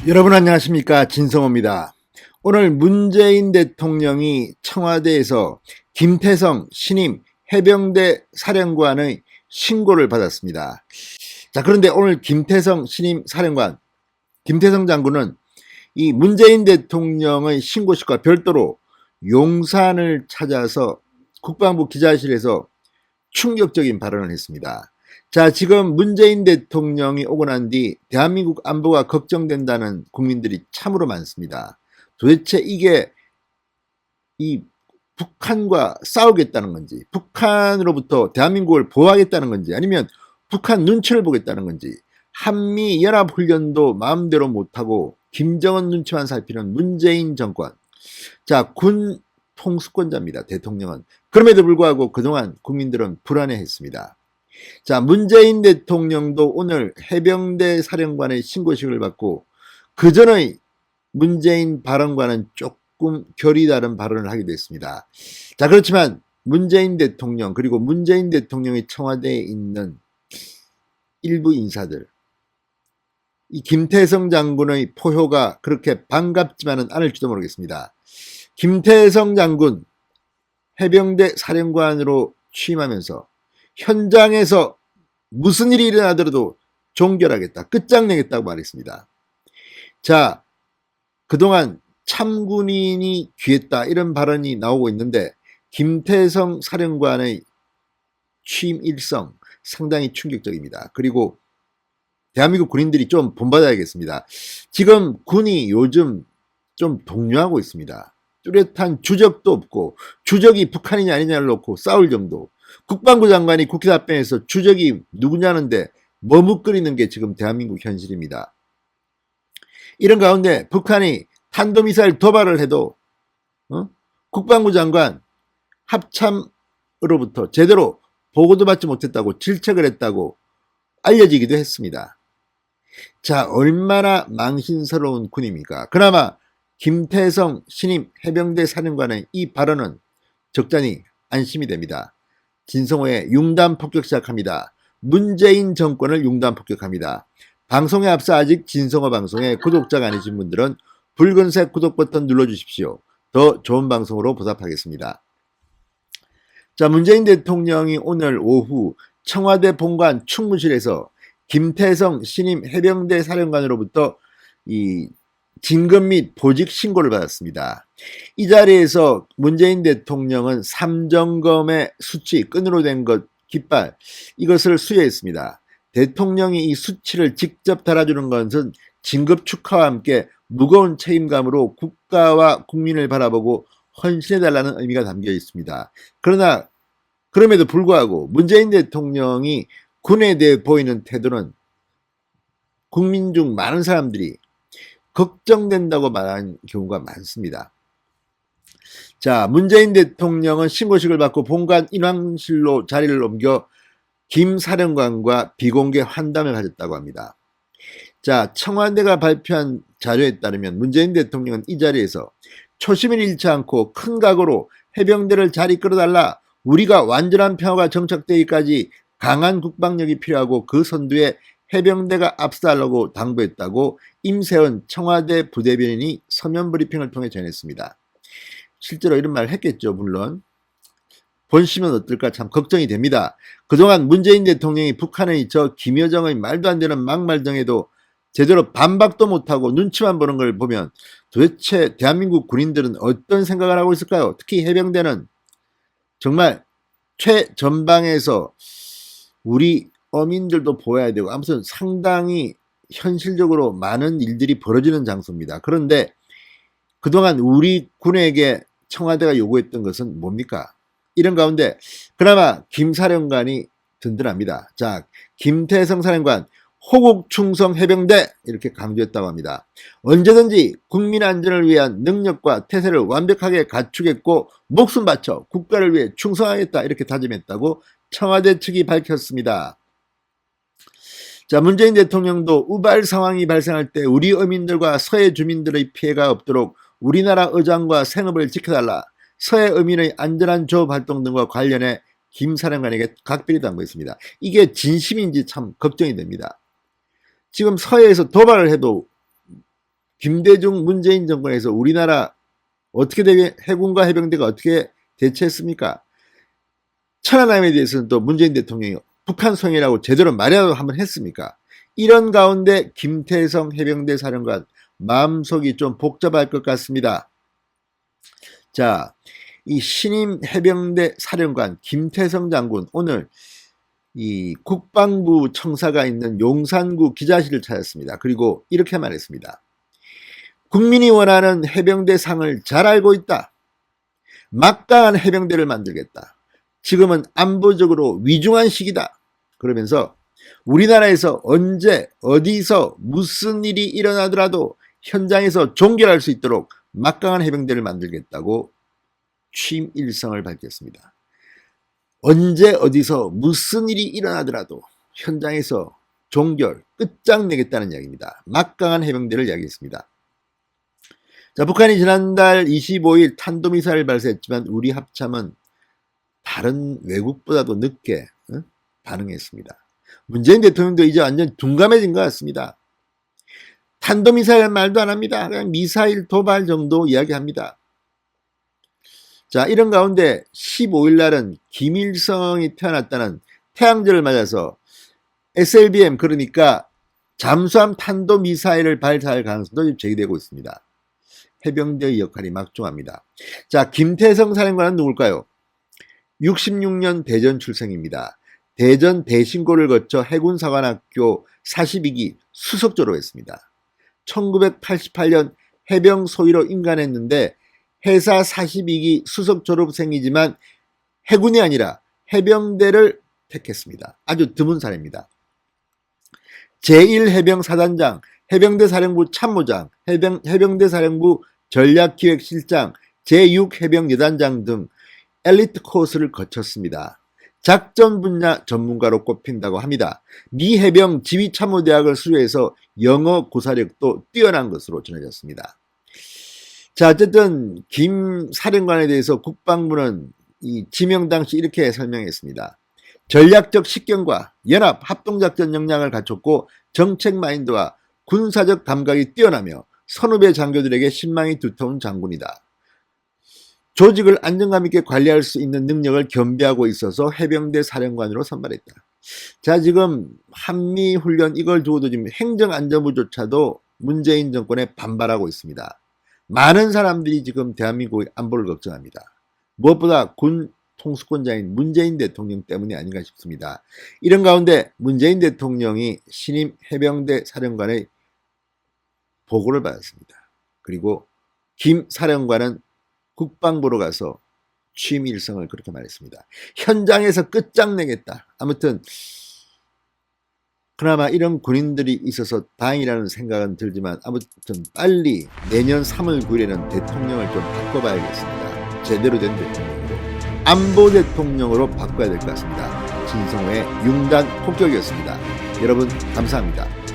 여러분 안녕하십니까, 진성호입니다. 오늘 문재인 대통령이 청와대에서 김태성 신임 해병대 사령관의 신고를 받았습니다. 자, 그런데 오늘 김태성 신임 사령관, 김태성 장군은 이 문재인 대통령의 신고식과 별도로 용산을 찾아서 국방부 기자실에서 충격적인 발언을 했습니다. 자, 지금 문재인 대통령이 오고 난 뒤 대한민국 안보가 걱정된다는 국민들이 참으로 많습니다. 도대체 이게 이 북한과 싸우겠다는 건지, 북한으로부터 대한민국을 보호하겠다는 건지, 아니면 북한 눈치를 보겠다는 건지, 한미 연합훈련도 마음대로 못하고 김정은 눈치만 살피는 문재인 정권. 자, 군 통수권자입니다, 대통령은. 그럼에도 불구하고 그동안 국민들은 불안해했습니다. 자, 문재인 대통령도 오늘 해병대 사령관의 신고식을 받고 그 전의 문재인 발언과는 조금 결이 다른 발언을 하게 됐습니다. 자, 그렇지만 문재인 대통령 그리고 문재인 대통령의 청와대에 있는 일부 인사들, 이 김태성 장군의 포효가 그렇게 반갑지만은 않을지도 모르겠습니다. 김태성 장군 해병대 사령관으로 취임하면서 현장에서 무슨 일이 일어나더라도 종결하겠다, 끝장내겠다고 말했습니다. 자, 그동안 참군인이 귀했다 이런 발언이 나오고 있는데 김태성 사령관의 취임 일성 상당히 충격적입니다. 그리고 대한민국 군인들이 좀 본받아야겠습니다. 지금 군이 요즘 좀 동요하고 있습니다. 뚜렷한 주적도 없고, 주적이 북한이냐 아니냐를 놓고 싸울 정도. 국방부 장관이 국회 답변에서 주적이 누구냐는데 머뭇거리는 게 지금 대한민국 현실입니다. 이런 가운데 북한이 탄도미사일 도발을 해도 국방부 장관 합참으로부터 제대로 보고도 받지 못했다고 질책을 했다고 알려지기도 했습니다. 자, 얼마나 망신스러운 군입니까? 그나마 김태성 신임 해병대 사령관의 이 발언은 적잖이 안심이 됩니다. 진성호의 융단 폭격 시작합니다. 문재인 정권을 융단 폭격합니다. 방송에 앞서 아직 진성호 방송의 구독자가 아니신 분들은 붉은색 구독 버튼 눌러주십시오. 더 좋은 방송으로 보답하겠습니다. 자, 문재인 대통령이 오늘 오후 청와대 본관 충무실에서 김태성 신임 해병대 사령관으로부터 이 진급 및 보직 신고를 받았습니다. 이 자리에서 문재인 대통령은 삼점검의 수치, 끈으로 된 것, 깃발, 이것을 수여했습니다. 대통령이 이 수치를 직접 달아주는 것은 진급 축하와 함께 무거운 책임감으로 국가와 국민을 바라보고 헌신해달라는 의미가 담겨 있습니다. 그러나 그럼에도 불구하고 문재인 대통령이 군에 대해 보이는 태도는 국민 중 많은 사람들이 걱정된다고 말하는 경우가 많습니다. 자, 문재인 대통령은 신고식을 받고 본관 인왕실로 자리를 옮겨 김 사령관과 비공개 환담을 가졌다고 합니다. 자, 청와대가 발표한 자료에 따르면 문재인 대통령은 이 자리에서 초심을 잃지 않고 큰 각오로 해병대를 잘 이끌어달라, 우리가 완전한 평화가 정착되기까지 강한 국방력이 필요하고 그 선두에 해병대가 앞서가려고 당부했다고 임세은 청와대 부대변인이 서면 브리핑을 통해 전했습니다. 실제로 이런 말을 했겠죠. 물론 본심은 어떨까 참 걱정이 됩니다. 그동안 문재인 대통령이 북한의 저 김여정의 말도 안 되는 막말 등에도 제대로 반박도 못하고 눈치만 보는 걸 보면 도대체 대한민국 군인들은 어떤 생각을 하고 있을까요? 특히 해병대는 정말 최전방에서 우리 어민들도 보여야 되고, 아무튼 상당히 현실적으로 많은 일들이 벌어지는 장소입니다. 그런데 그동안 우리 군에게 청와대가 요구했던 것은 뭡니까? 이런 가운데 그나마 김 사령관이 든든합니다. 자, 김태성 사령관 호국 충성 해병대 이렇게 강조했다고 합니다. 언제든지 국민 안전을 위한 능력과 태세를 완벽하게 갖추겠고 목숨 바쳐 국가를 위해 충성하겠다 이렇게 다짐했다고 청와대 측이 밝혔습니다. 자, 문재인 대통령도 우발 상황이 발생할 때 우리 어민들과 서해 주민들의 피해가 없도록 우리나라 의장과 생업을 지켜달라, 서해 어민의 안전한 조업 활동 등과 관련해 김 사령관에게 각별히 당부했습니다. 이게 진심인지 참 걱정이 됩니다. 지금 서해에서 도발을 해도 김대중 문재인 정권에서 우리나라 어떻게 되게 해군과 해병대가 어떻게 대처했습니까? 천안함에 대해서는 또 문재인 대통령이 북한 성이라고 제대로 말이라도 한번 했습니까? 이런 가운데 김태성 해병대 사령관 마음속이 좀 복잡할 것 같습니다. 자, 이 신임 해병대 사령관 김태성 장군 오늘 이 국방부 청사가 있는 용산구 기자실을 찾았습니다. 그리고 이렇게 말했습니다. 국민이 원하는 해병대 상을 잘 알고 있다. 막강한 해병대를 만들겠다. 지금은 안보적으로 위중한 시기다. 그러면서 우리나라에서 언제 어디서 무슨 일이 일어나더라도 현장에서 종결할 수 있도록 막강한 해병대를 만들겠다고 취임 일성을 밝혔습니다. 언제 어디서 무슨 일이 일어나더라도 현장에서 종결 끝장내겠다는 이야기입니다. 막강한 해병대를 이야기했습니다. 자, 북한이 지난달 25일 탄도미사일을 발사했지만 우리 합참은 다른 외국보다도 늦게 반응했습니다. 문재인 대통령도 이제 완전 둔감해진 것 같습니다. 탄도미사일 말도 안 합니다. 그냥 미사일 도발 정도 이야기합니다. 자, 이런 가운데 15일 날은 김일성이 태어났다는 태양절을 맞아서 SLBM, 그러니까 잠수함 탄도미사일을 발사할 가능성도 제기되고 있습니다. 해병대의 역할이 막중합니다. 자, 김태성 사령관은 누굴까요? 66년 대전 출생입니다. 대전 대신고를 거쳐 해군사관학교 42기 수석 졸업했습니다. 1988년 해병 소위로 임관했는데 해사 42기 수석 졸업생이지만 해군이 아니라 해병대를 택했습니다. 아주 드문 사례입니다. 제1해병사단장, 해병대사령부 참모장, 해병대사령부 전략기획실장, 제6해병여단장 등 엘리트 코스를 거쳤습니다. 작전 분야 전문가로 꼽힌다고 합니다. 미 해병 지휘참모대학을 수료해서 영어 구사력도 뛰어난 것으로 전해졌습니다. 자, 어쨌든 김 사령관에 대해서 국방부는 이 지명 당시 이렇게 설명했습니다. 전략적 식견과 연합 합동작전 역량을 갖췄고 정책 마인드와 군사적 감각이 뛰어나며 선후배 장교들에게 신망이 두터운 장군이다. 조직을 안정감 있게 관리할 수 있는 능력을 겸비하고 있어서 해병대 사령관으로 선발했다. 자, 지금 한미훈련 이걸 두고도 지금 행정안전부조차도 문재인 정권에 반발하고 있습니다. 많은 사람들이 지금 대한민국의 안보를 걱정합니다. 무엇보다 군 통수권자인 문재인 대통령 때문이 아닌가 싶습니다. 이런 가운데 문재인 대통령이 신임 해병대 사령관의 보고를 받았습니다. 그리고 김 사령관은 국방부로 가서 취임 일성을 그렇게 말했습니다. 현장에서 끝장내겠다. 아무튼 그나마 이런 군인들이 있어서 다행이라는 생각은 들지만 아무튼 빨리 내년 3월 9일에는 대통령을 좀 바꿔봐야겠습니다. 제대로 된 대통령으로, 안보 대통령으로 바꿔야 될 것 같습니다. 진성호의 융단 폭격이었습니다. 여러분 감사합니다.